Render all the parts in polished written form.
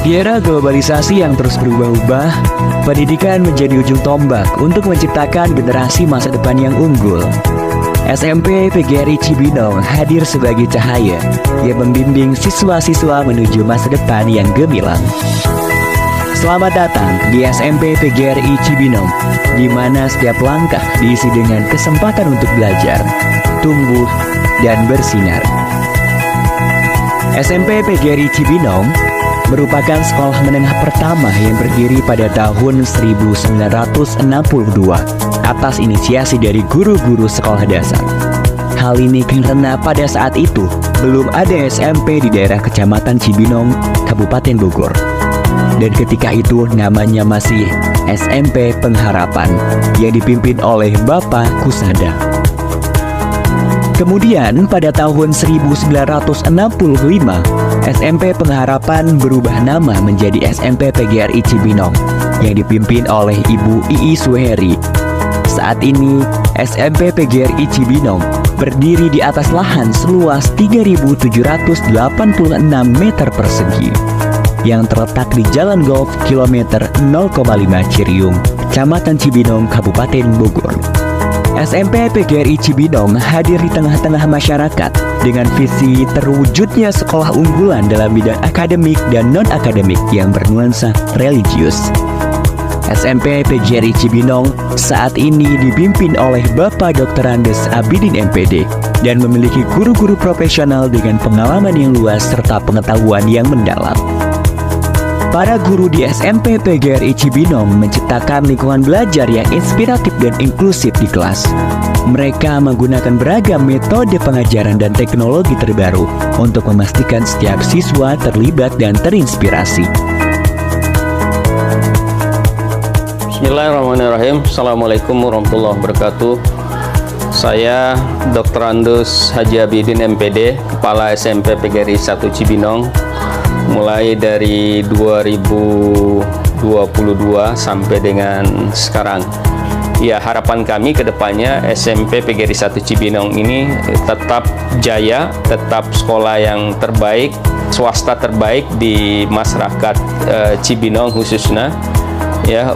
Di era globalisasi yang terus berubah-ubah, pendidikan menjadi ujung tombak untuk menciptakan generasi masa depan yang unggul. SMP PGRI Cibinong hadir sebagai cahaya yang membimbing siswa-siswa menuju masa depan yang gemilang. Selamat datang di SMP PGRI Cibinong, di mana setiap langkah diisi dengan kesempatan untuk belajar, tumbuh, dan bersinar. SMP PGRI Cibinong merupakan sekolah menengah pertama yang berdiri pada tahun 1962 atas inisiasi dari guru-guru sekolah dasar. Hal ini karena pada saat itu belum ada SMP di daerah Kecamatan Cibinong, Kabupaten Bogor. Dan ketika itu namanya masih SMP Pengharapan yang dipimpin oleh Bapak Kusada. Kemudian pada tahun 1965, SMP Pengharapan berubah nama menjadi SMP PGRI Cibinong yang dipimpin oleh Ibu Ii Suheri. Saat ini, SMP PGRI Cibinong berdiri di atas lahan seluas 3.786 meter persegi yang terletak di Jalan Golf kilometer 0,5 Ciriung, Kecamatan Cibinong, Kabupaten Bogor. SMP PGRI Cibinong hadir di tengah-tengah masyarakat dengan visi terwujudnya sekolah unggulan dalam bidang akademik dan non-akademik yang bernuansa religius. SMP PGRI Cibinong saat ini dipimpin oleh Bapak Dr. Andes Abidin MPD dan memiliki guru-guru profesional dengan pengalaman yang luas serta pengetahuan yang mendalam. Para guru di SMP PGRI Cibinong menciptakan lingkungan belajar yang inspiratif dan inklusif di kelas. Mereka menggunakan beragam metode pengajaran dan teknologi terbaru untuk memastikan setiap siswa terlibat dan terinspirasi. Bismillahirrahmanirrahim. Assalamualaikum warahmatullahi wabarakatuh. Saya Dr. Andus Haji Abidin MPD, Kepala SMP PGRI 1 Cibinong, mulai dari 2022 sampai dengan sekarang. Ya, harapan kami ke depannya SMP PGRI 1 Cibinong ini tetap jaya, tetap sekolah yang terbaik, swasta terbaik di masyarakat Cibinong khususnya. Ya,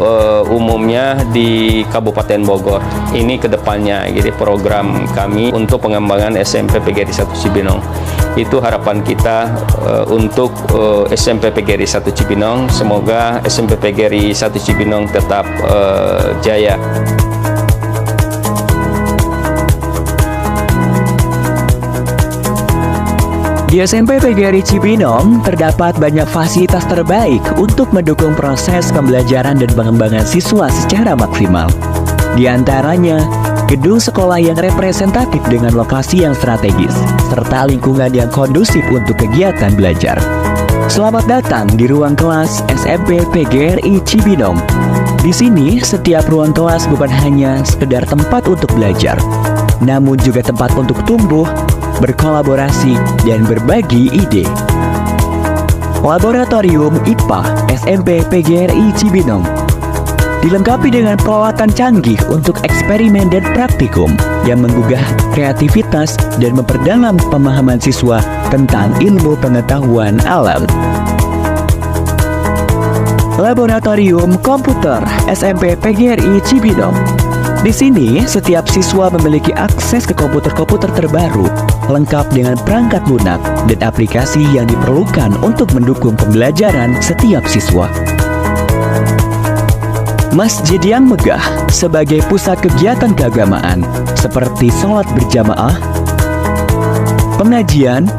umumnya di Kabupaten Bogor. Ini kedepannya, jadi program kami untuk pengembangan SMP PGRI 1 Cibinong. Itu harapan kita untuk SMP PGRI 1 Cibinong. Semoga SMP PGRI 1 Cibinong tetap jaya. Di SMP PGRI Cibinong terdapat banyak fasilitas terbaik untuk mendukung proses pembelajaran dan pengembangan siswa secara maksimal. Di antaranya, gedung sekolah yang representatif dengan lokasi yang strategis, serta lingkungan yang kondusif untuk kegiatan belajar. Selamat datang di ruang kelas SMP PGRI Cibinong. Di sini, setiap ruang kelas bukan hanya sekedar tempat untuk belajar, namun juga tempat untuk tumbuh, berkolaborasi, dan berbagi ide. Laboratorium IPA SMP PGRI Cibinong dilengkapi dengan peralatan canggih untuk eksperimen dan praktikum yang menggugah kreativitas dan memperdalam pemahaman siswa tentang ilmu pengetahuan alam. Laboratorium Komputer SMP PGRI Cibinong. Di sini, setiap siswa memiliki akses ke komputer-komputer terbaru, lengkap dengan perangkat lunak dan aplikasi yang diperlukan untuk mendukung pembelajaran setiap siswa. Masjid yang megah sebagai pusat kegiatan keagamaan, seperti sholat berjamaah, pengajian,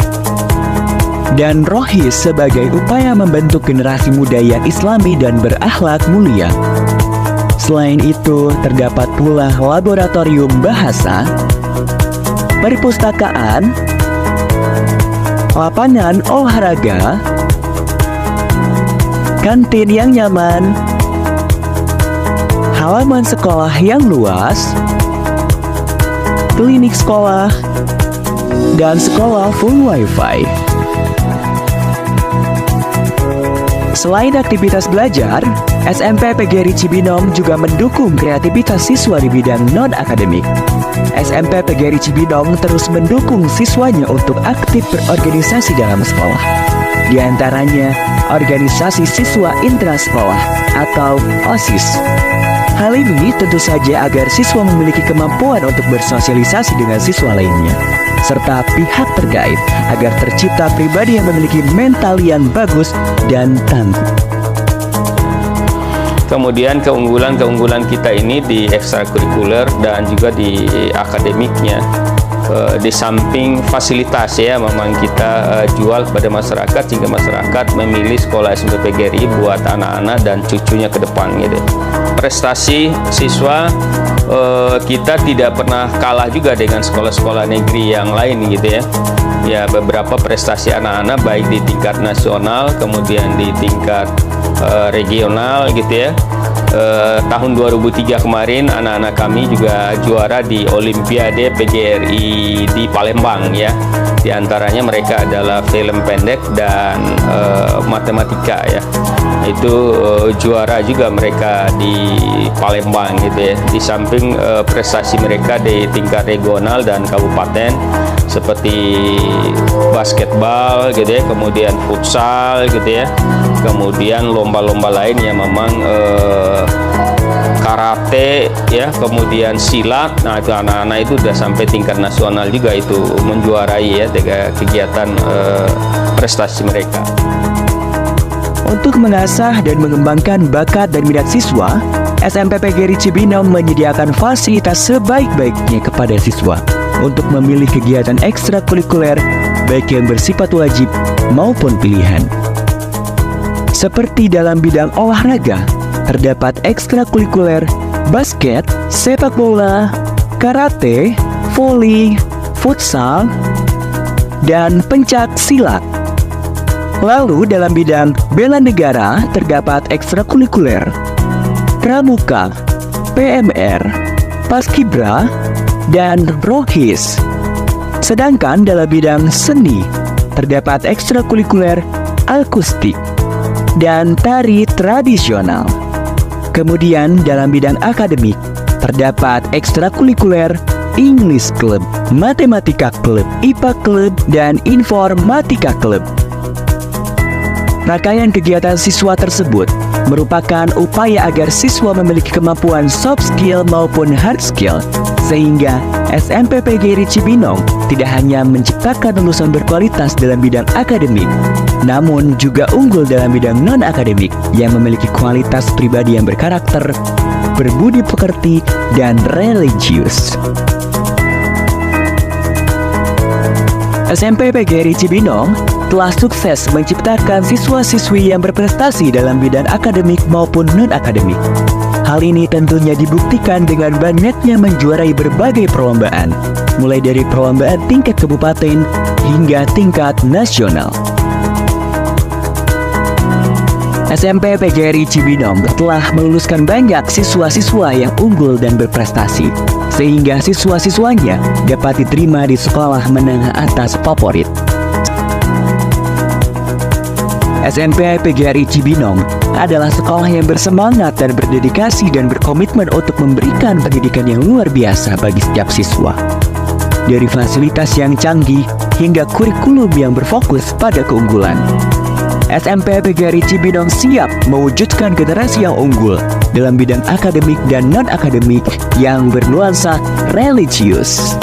dan rohis sebagai upaya membentuk generasi muda yang islami dan berakhlak mulia. Selain itu, terdapat pula laboratorium bahasa, perpustakaan, lapangan olahraga, kantin yang nyaman, halaman sekolah yang luas, klinik sekolah, dan sekolah full wifi. Selain aktivitas belajar, SMP PGRI Cibinong juga mendukung kreativitas siswa di bidang non-akademik. SMP PGRI Cibinong terus mendukung siswanya untuk aktif berorganisasi dalam sekolah. di antaranya organisasi siswa intrasekolah atau OSIS. Hal ini tentu saja agar siswa memiliki kemampuan untuk bersosialisasi dengan siswa lainnya, serta pihak terkait agar tercipta pribadi yang memiliki mental yang bagus dan tangguh. Kemudian keunggulan kita ini di ekstrakurikuler dan juga di akademiknya. Di samping fasilitas ya, memang kita jual kepada masyarakat sehingga masyarakat memilih sekolah SMP PGRI buat anak-anak dan cucunya ke depan gitu. Prestasi siswa kita tidak pernah kalah juga dengan sekolah-sekolah negeri yang lain gitu ya. Ya, beberapa prestasi anak-anak baik di tingkat nasional kemudian di tingkat regional gitu ya. Tahun 2003 kemarin anak-anak kami juga juara di Olimpiade PGRI di Palembang ya. Di antaranya mereka adalah film pendek dan matematika ya. Itu juara juga mereka di Palembang gitu ya. Di samping prestasi mereka di tingkat regional dan kabupaten seperti basketball gitu ya, kemudian futsal gitu ya, kemudian lomba-lomba lain yang memang karate ya, kemudian silat. Nah, itu anak-anak itu udah sampai tingkat nasional juga itu menjuarai ya dengan kegiatan prestasi mereka. Untuk mengasah dan mengembangkan bakat dan minat siswa, SMP PGRI Cibinong menyediakan fasilitas sebaik-baiknya kepada siswa untuk memilih kegiatan ekstrakurikuler baik yang bersifat wajib maupun pilihan. Seperti dalam bidang olahraga, terdapat ekstrakurikuler basket, sepak bola, karate, voli, futsal, dan pencak silat. Lalu dalam bidang bela negara terdapat ekstrakurikuler pramuka, PMR, paskibra, dan rohis. Sedangkan dalam bidang seni terdapat ekstrakurikuler akustik dan tari tradisional. Kemudian dalam bidang akademik terdapat ekstrakurikuler English Club, Matematika Club, IPA Club, dan Informatika Club. Rangkaian kegiatan siswa tersebut merupakan upaya agar siswa memiliki kemampuan soft skill maupun hard skill, sehingga SMP PGRI Cibinong tidak hanya menciptakan lulusan berkualitas dalam bidang akademik, namun juga unggul dalam bidang non-akademik yang memiliki kualitas pribadi yang berkarakter, berbudi pekerti, dan religius. SMP PGRI Cibinong telah sukses menciptakan siswa-siswi yang berprestasi dalam bidang akademik maupun non-akademik. Hal ini tentunya dibuktikan dengan banyaknya menjuarai berbagai perlombaan, mulai dari perlombaan tingkat kabupaten hingga tingkat nasional. SMP PGRI Cibinong telah meluluskan banyak siswa-siswa yang unggul dan berprestasi, sehingga siswa-siswanya dapat diterima di sekolah menengah atas favorit. SMP PGRI Cibinong adalah sekolah yang bersemangat dan berdedikasi dan berkomitmen untuk memberikan pendidikan yang luar biasa bagi setiap siswa. Dari fasilitas yang canggih hingga kurikulum yang berfokus pada keunggulan. SMP PGRI Cibinong siap mewujudkan generasi yang unggul dalam bidang akademik dan non-akademik yang bernuansa religius.